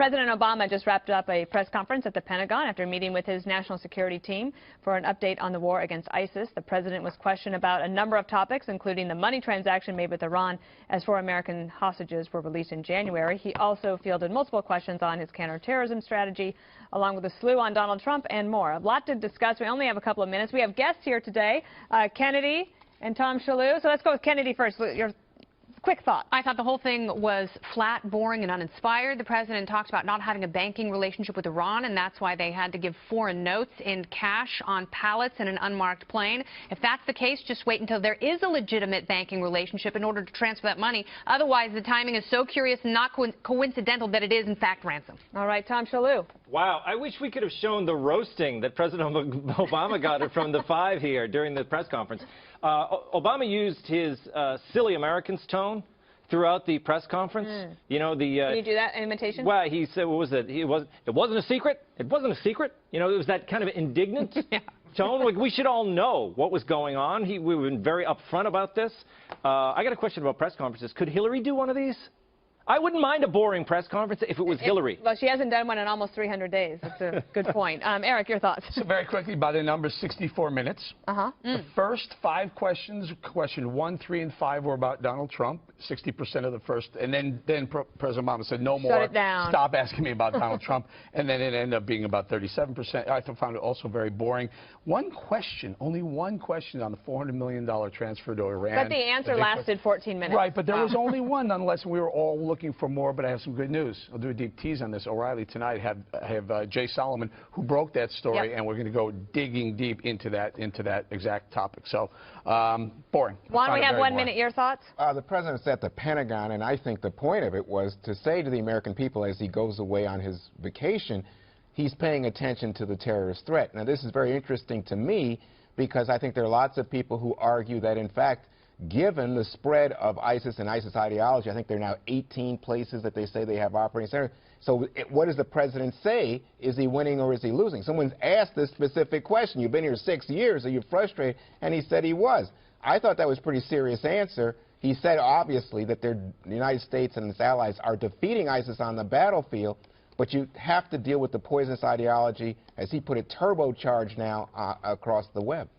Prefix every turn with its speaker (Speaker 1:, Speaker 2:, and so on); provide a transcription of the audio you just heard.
Speaker 1: President Obama just wrapped up a press conference at the Pentagon after meeting with his national security team for an update on the war against ISIS. The president was questioned about a number of topics, including the money transaction made with Iran as 4 American hostages were released in January. He also fielded multiple questions on his counterterrorism strategy, along with a slew on Donald Trump and more. A lot to discuss. We only have a couple of minutes. We have guests here today, Kennedy and Tom Shalhoub. So let's go with Kennedy first. Your quick thought.
Speaker 2: I thought the whole thing was flat, boring, and uninspired. The president talked about not having a banking relationship with Iran, and that's why they had to give foreign notes in cash on pallets in an unmarked plane. If that's the case, just wait until there is a legitimate banking relationship in order to transfer that money. Otherwise, the timing is so curious and not coincidental that it is, in fact, ransom.
Speaker 1: All right, Tom Shalhoub.
Speaker 3: Wow, I wish we could have shown the roasting that President Obama got from the 5 here during the press conference. Obama used his silly Americans tone throughout the press conference. You know, the
Speaker 1: Can you do that imitation?
Speaker 3: Well, he said, what was it? It wasn't a secret. It wasn't a secret. You know, it was that kind of indignant tone. Like, we should all know what was going on. We've been very upfront about this. I got a question about press conferences. Could Hillary do one of these? I wouldn't mind a boring press conference if it was Hillary.
Speaker 1: Well, she hasn't done one in almost 300 days. That's a good point. Eric, your thoughts?
Speaker 4: So very quickly, by the numbers, 64 minutes. The first 5 questions, question 1, 3, and 5, were about Donald Trump. 60% of the first, and then President Obama said, "No more.
Speaker 1: Shut it down.
Speaker 4: Stop asking me about Donald Trump." And then it ended up being about 37%. I found it also very boring. One question, only one question on the $400 million transfer to Iran.
Speaker 1: But the answer lasted 14 minutes.
Speaker 4: Right, but there was only one, nonetheless, and we were all looking for more. But I have some good news. I'll do a deep tease on this. O'Reilly tonight have Jay Solomon, who broke that story, and we're going to go digging deep into that exact topic. So boring.
Speaker 1: Juan, we have 1 minute. Your thoughts?
Speaker 5: The president's at the Pentagon, and I think the point of it was to say to the American people as he goes away on his vacation, he's paying attention to the terrorist threat. Now, this is very interesting to me because I think there are lots of people who argue that, in fact, given the spread of ISIS and ISIS ideology, I think there are now 18 places that they say they have operating centers. So what does the president say? Is he winning or is he losing? Someone's asked this specific question. You've been here 6 years. Are you frustrated? And he said he was. I thought that was a pretty serious answer. He said, obviously, that the United States and its allies are defeating ISIS on the battlefield, but you have to deal with the poisonous ideology, as he put it, turbocharged now across the web.